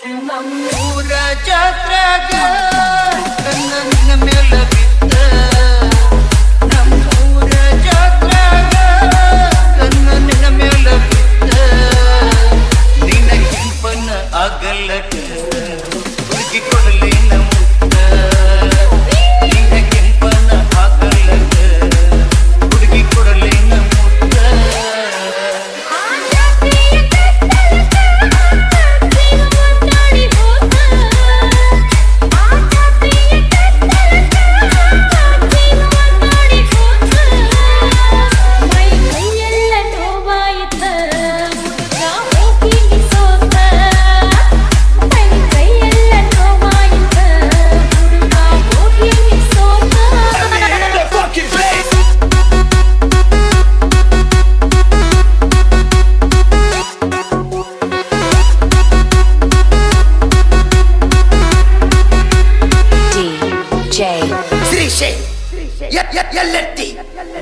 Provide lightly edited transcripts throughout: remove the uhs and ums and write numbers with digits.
ನಮ್ಮೂರ ಜಾತ್ರಾಗ ಕಣ್ಣ ನಿನ್ನ ಮೇಲ ಬಿದ್ದ ನಮ್ಮೂರ ಜಾತ್ರಾಗ ಕಣ್ಣ ನಿನ್ನ ಮೇಲ ಬಿದ್ದ ನಿನ್ನ ಕೆಂಪನ್ನ ಆಗಲ್ಲಟ ಹುಡುಗಿ ಕೊಡಲಿ ಮುತ್ತ ನಿನ್ನ ಕೆಂಪನ್ನ ಆಗಲ್ಲಟ ಹುಡುಗಿ ಕೊಡಲಿ ಮುತ್ತ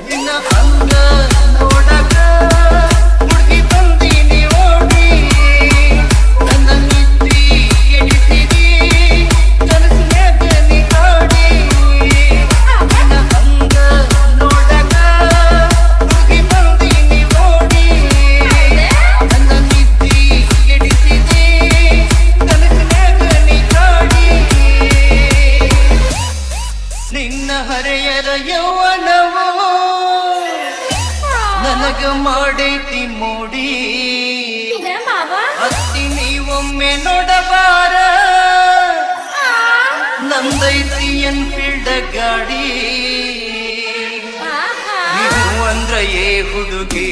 ನಿನ್ನ ಅಂಗ ನೋಡಕ ಹುಡುಗಿ ಬಂದೀನಿ ಓಡಿ ನನ್ನ ನಿದ್ದಿ ಎಡಿಸಿದಿ ಕನಸಿನ್ಯಾಗ ನೀ ಕಾಡಿ ನಿನ್ನ ಅಂಗ ನೋಡಕ ಹುಡುಗಿ ಬಂದೀನಿ ಓಡಿ ನನ್ನ ನಿದ್ದಿ ಎಡಿಸಿದಿ ಕನಸಿನ್ಯಾಗ ನೀ ಕಾಡಿ ನಿನ್ನ ಹರೆಯರ ಯೌವನವು ನನಗ ಮಾಡೈತಿ ಮೋಡಿ ಅತ್ತಿ ನೀವೊಮ್ಮೆ ನೋಡಬಾರ ನಂದೈತಿ ಎನ್ಫೀಲ್ಡ್ ಗಾಡಿ ನೀವು ಅಂದ್ರ ಏ ಹುಡುಗಿ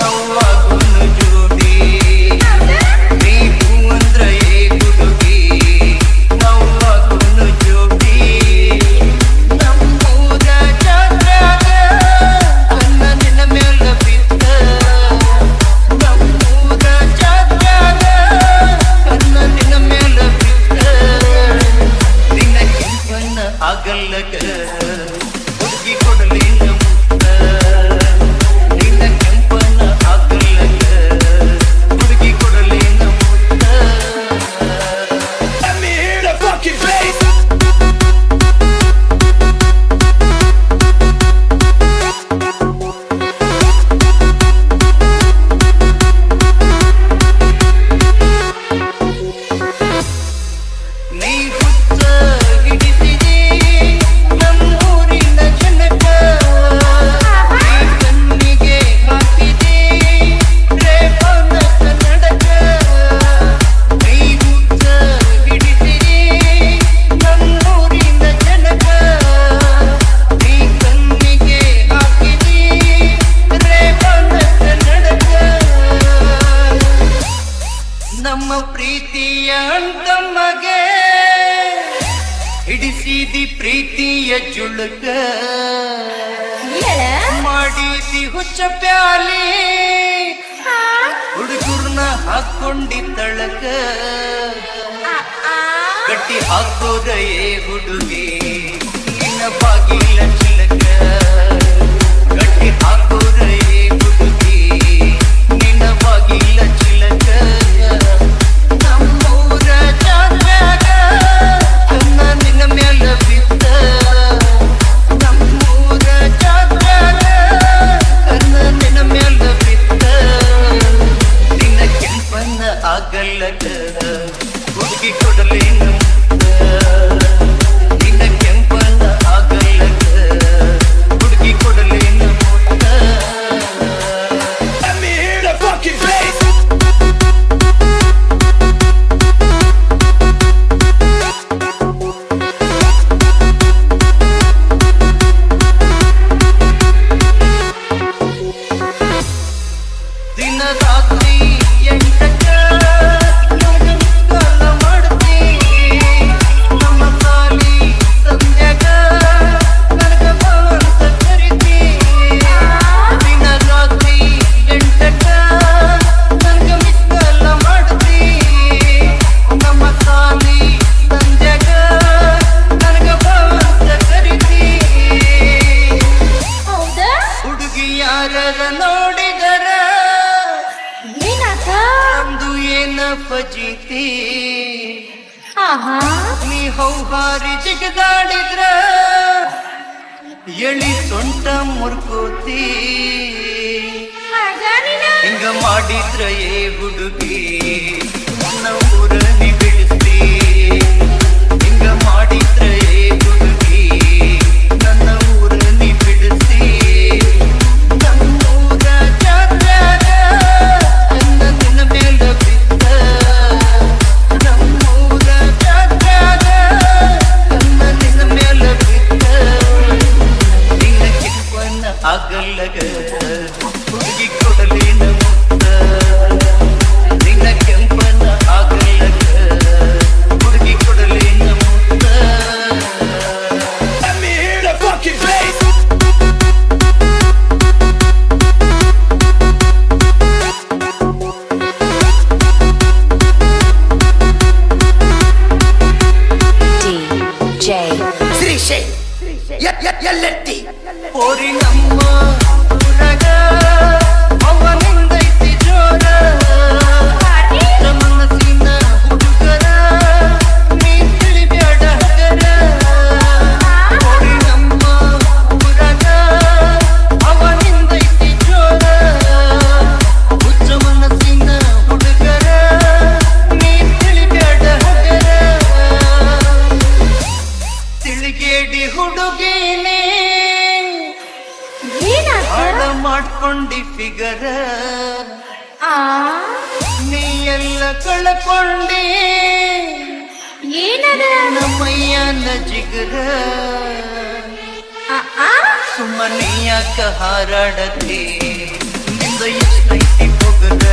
ಅವ್ವಾಗುನು ಜೋಡಿ ನೀವು ಅಂದ್ರ ಏ ಹುಡುಗಿ ಅವ್ವಾಗುನು ಜೋಡಿ ನಮ್ಮೂರ ಜಾತ್ರಾಗ ಕಣ್ಣ ನಿನ್ನ ಮೇಲ ಬಿದ್ದ ನಮ್ಮೂರ ಜಾತ್ರಾಗ ಕಣ್ಣ ನಿನ್ನ ಮೇಲ ಬಿದ್ದ ನಿನ್ನ ಕೆಂಪನ್ನ ಆಗಲ್ಲಕ ಹುಡುಗಿ ಕೊಡಲಿ ಮುತ್ತ ನಿನ್ನ ಕೆಂಪನ್ನ ಆಗಲ್ಲಕ ಹುಡುಗಿ ಕೊಡಲಿ ಮುತ್ತ Let me hear the fucking bass. ನೀ ಹುತ್ತ ಹಿಡಿಸಿದಿ ನಮ್ಮೂರಿನ ಜನಕ ನೀ ಕಣ್ಣಿಗೆ ಹಾಕಿದಿ ರೇಪನ ಕನ್ನಡಕ ನೀ ಹುತ್ತ ಹಿಡಿಸಿದಿ ನಮ್ಮೂರಿನ ಜನಕ ನೀ ಕಣ್ಣಿಗೆ ಹಾಕಿದಿ ರೇಪನ ಕನ್ನಡಕ ನಮ್ಮ ಪ್ರೀತಿಯ ಅಂತಮ್ಮಗೆ ಹಿಡಿಸಿದಿ ಪ್ರೀತಿಯ ಜುಳುಕ ಮಾಡಿದಿ ಹುಚ್ಚ ಪ್ಯಾಲಿ ಹುಡುಗರ್ನ ಹಾಕೊಂಡಿ ತಳಕ ಗಟ್ಟಿ ಹಾಕೋದ ಏ ಹುಡುಗಿ ನಿನ್ನ ಬಾಗಿಲ ಚಿಲಕ ಗಟ್ಟಿ ಹಾಕೋದ ಏ ಹುಡುಗಿ ನಿನ್ನ ಬಾಗಿಲ ಚಿಲಕ ನಮ್ಮೂರ ಜಾತ್ರಾಗ ಕಣ್ಣ ನಿನ್ನ ಮೇಲ ಬಿದ್ದ ನಮ್ಮೂರ ಜಾತ್ರಾಗ ಕಣ್ಣ ನಿನ್ನ ಮೇಲ ಬಿದ್ದ ನಿನ್ನ ಕೆಂಪನ್ನ ಆಗಲ್ಲಕ ಹುಡುಗಿ ಕೊಡಲಿ ಮುತ್ತ ನಿನ್ನ ನೀ ಹೌಹಾರಿ ಜಿಗದಾಡಿದ್ರ ಎಳಿ ಸೊಂಟ ಮುರ್ಕೋತಿ ಹಿಂಗ ಮಾಡಿದ್ರ ಏ ಹುಡುಗಿ ನಮ್ಮೂರ ನೀ ಬಿಡಿಸ್ತಿ ಹಿಂಗ ಮಾಡಿದ್ರ ಏ ಹುಡುಗಿ ನನ್ನ ಊರ ನೀ ಬಿಡಿಸ್ತಿ ನಮ್ಮೂರ ಜಾತ್ಯಾಗ ನನ್ನ ನಿನ್ನ ಮೇಲ ಬಿದ್ದ ನಮ್ಮೂರ ಜಾತ್ಯಾಗ ನನ್ನ ನಿನ್ನ ಮೇಲ ಬಿದ್ದ ನಿನ್ನ ಕಿಪ್ಪನ್ನ ಆಗಲ್ಲಗ ಹುಡುಗಿ ಕೊಡಲಿನ ಮುತ್ತ ನಿನ್ನ ಕೆಂಪನ್ನ ಆಗಲ್ಲಗ ಹುಡುಗಿ ಕೊಡಲಿನ ಮುತ್ತ Let me hear the fucking bass. DJ Srishay. Yaletti. ಪೋರಿ ನಮ್ಮ ಊರಗ ಅವನಿಂದೈತಿ ಜೋರ ಮನಸ್ಸಿನ ಹುಡುಗರ ನೀ ತಿಳಿಬ್ಯಾಡ ಹಗರ ಪೋರಿ ನಮ್ಮ ಊರಗ ಅವನಿಂದೈತಿ ಜೋರ ಹುಚ್ಚ ಮನಸ್ಸಿನ ಹುಡುಗರ ನೀ ತಿಳಿಬ್ಯಾಡ ಹಗರ ತಿಳಿಗೇಡಿ ಹುಡುಗಿನೇ ಹಾಳ ಮಾಡ್ಕೊಂಡಿ ಫಿಗರ ನೀ ಎಲ್ಲ ಕಳ್ಕೊಂಡಿ ನಮ್ಮಯ್ಯನ ಜಿಗರ ಸುಮ್ಮನೆ ಯಾಕ ಹಾರಾಡತಿ ನಿಂದ ಎಷ್ಟೈತಿ ಹೋಗದ